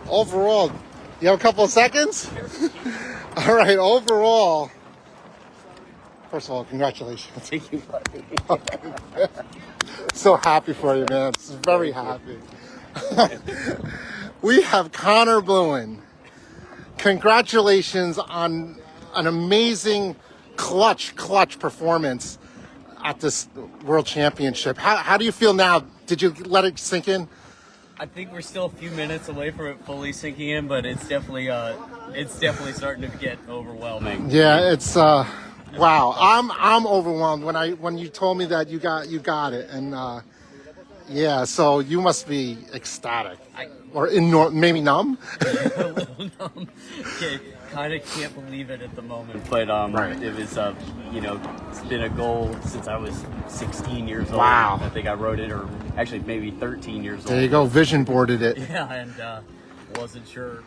Overall, you have a couple of seconds? All right, overall, first of all, congratulations. Thank you, buddy. So happy for you, man. Very happy. We have Connor Blouin. Congratulations on an amazing clutch performance at this World Championship. How do you feel now? Did you let it sink in? I think we're still a few minutes away from it fully sinking in, but it's definitely starting to get overwhelming. Yeah, it's wow. I'm overwhelmed when you told me that you got it, and yeah, so you must be ecstatic or maybe numb. A little numb. Okay, kind of can't believe it at the moment, but Right. it was it's been a goal since I was 16 years old. Wow. I think I wrote it, or actually maybe 13 years old. There you go, vision boarded it. Yeah, and wasn't sure,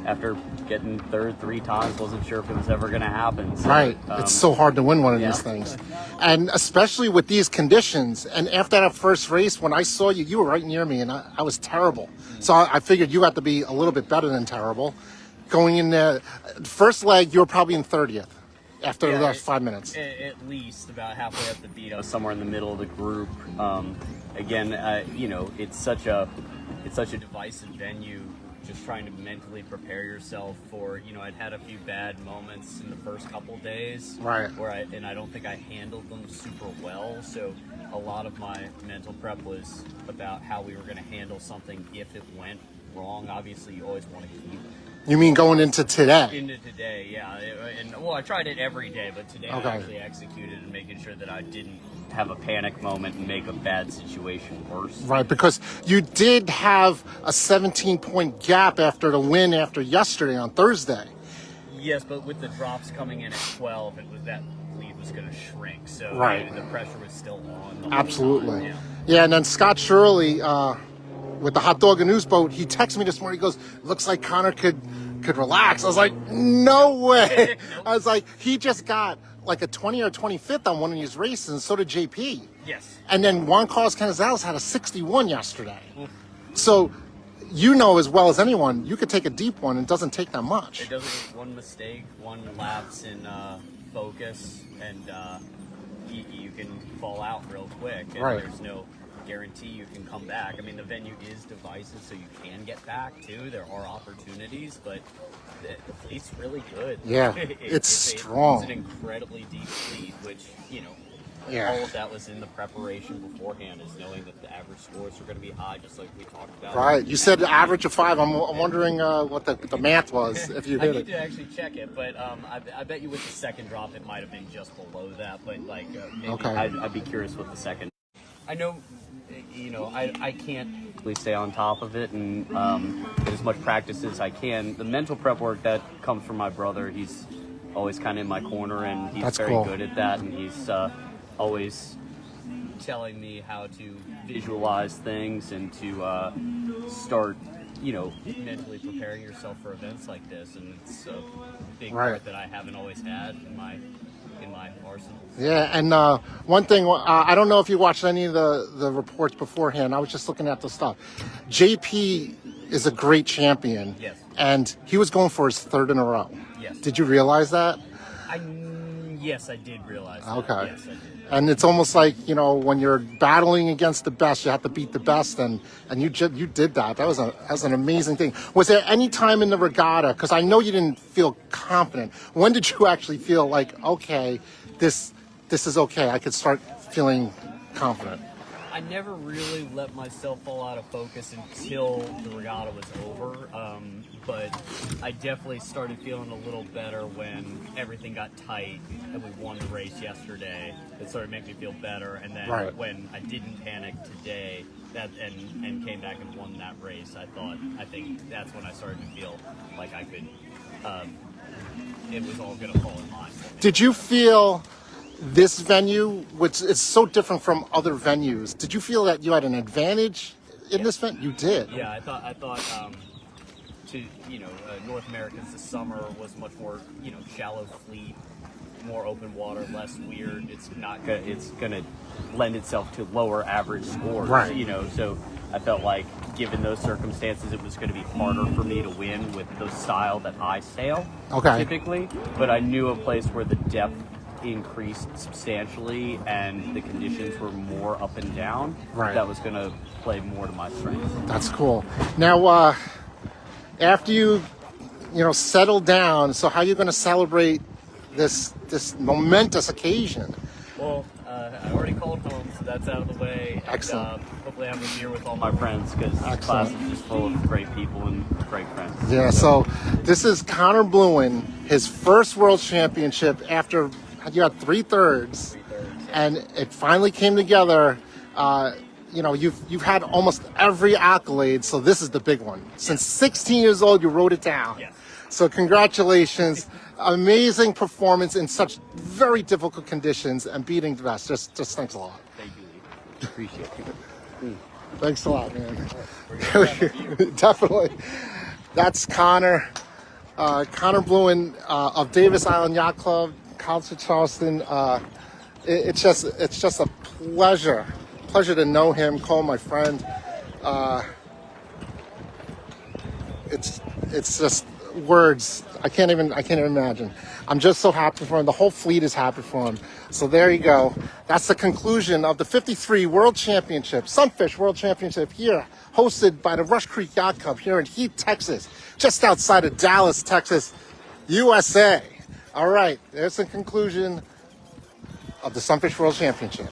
after getting third 3 times, wasn't sure if it was ever going to happen. So, Right. It's so hard to win one of yeah. these things. And especially with these conditions. And after that first race, when I saw you, you were right near me, and I was terrible. So I figured you had to be a little bit better than terrible. Going in there, first leg, you were probably in 30th after the last 5 minutes. At least about halfway up the beat, I was somewhere in the middle of the group. It's such a divisive venue. Just trying to mentally prepare yourself for, I'd had a few bad moments in the first couple days, Right. Where I don't think I handled them super well. So a lot of my mental prep was about how we were going to handle something if it went wrong. Obviously, you always want to keep. You mean going into today? Into today, yeah. I tried it every day, but today Okay. I actually executed and making sure that I didn't have a panic moment and make a bad situation worse. Right, because you did have a 17-point gap after the win after yesterday on Thursday. Yes, but with the drops coming in at 12, that lead was going to shrink. So Right. the pressure was still on. The whole Absolutely. time, Yeah, and then Scott Shirley with the hot dog and news boat, he texted me this morning. He goes, "Looks like Connor could relax." I was like, "No way!" I was like, "He just got like a 20 or 25th on one of these races, and so did JP." Yes. And then Juan Carlos Canizales had a 61 yesterday. So you know as well as anyone, you could take a deep one. And it doesn't take that much. It doesn't. One mistake, one lapse in focus, and you can fall out real quick. And Right. There's no guarantee you can come back. I mean, the venue is divisive, so you can get back too. There are opportunities, but the fleet's really good. Yeah, it's strong. It's an incredibly deep fleet, which Yeah. all of that was in the preparation beforehand, is knowing that the average scores are going to be high, just like we talked about. Right. You said average of 5. I'm wondering what the math was if you I hit need it. to actually check it, but I bet you with the second drop it might have been just below that. But maybe Okay. I'd be curious with the second. I know, I can't really stay on top of it and get as much practice as I can. The mental prep work that comes from my brother, he's always kind of in my corner, and he's That's very cool. good at that, and he's always telling me how to visualize things and to start mentally preparing yourself for events like this, and it's a big Right. part that I haven't always had in my arsenal. Yeah, and one thing, I don't know if you watched any of the reports beforehand. I was just looking at the stuff. JP is a great champion. Yes. And he was going for his 3rd in a row. Yes. Did you realize that? Yes, I did realize that. Okay. Yes, I did. And it's almost like, when you're battling against the best, you have to beat the best, and you did that. That was an amazing thing. Was there any time in the regatta, because I know you didn't feel confident, when did you actually feel like, okay, this is okay, I could start feeling confident? I never really let myself fall out of focus until the regatta was over, but I definitely started feeling a little better when everything got tight and we won the race yesterday. It started making me feel better, and then Right. when I didn't panic today and came back and won that race, I think that's when I started to feel like I could, it was all going to fall in line for me. Did you feel this venue, which is so different from other venues, did you feel that you had an advantage in this venue? You did. Yeah, I thought North Americans this summer was much more, shallow fleet. more open water, less weird. It's gonna lend itself to lower average scores, Right. you know. So I felt like, given those circumstances, it was going to be harder for me to win with the style that I sail typically. But I knew a place where the depth increased substantially and the conditions were more up and down. Right. That was going to play more to my strengths. That's cool. Now, after you settle down, so how are you going to celebrate this momentous occasion? Well, I already called home, so that's out of the way. Excellent. And, hopefully have a beer with all my friends, because this class is just full of great people and great friends. Yeah, so this is Connor Blouin, his first World Championship after you had 3/3, and it finally came together. You've had almost every accolade, so this is the big one. Since 16 years old, you wrote it down. Yes. So congratulations. Amazing performance in such very difficult conditions and beating the best. Just thanks a lot. Thank you, Lee. Appreciate it. Thanks a lot, man. Definitely. That's Connor. Connor Blouin of Davis Island Yacht Club, College of Charleston. It's just a pleasure to know him, call him my friend. It's just words. I can't even imagine. I'm just so happy for him. The whole fleet is happy for him. So there you go. That's the conclusion of the 53 World Championship, Sunfish World Championship here, hosted by the Rush Creek Yacht Club here in Heath, Texas, just outside of Dallas, Texas, USA. All right, there's the conclusion of the Sunfish World Championship.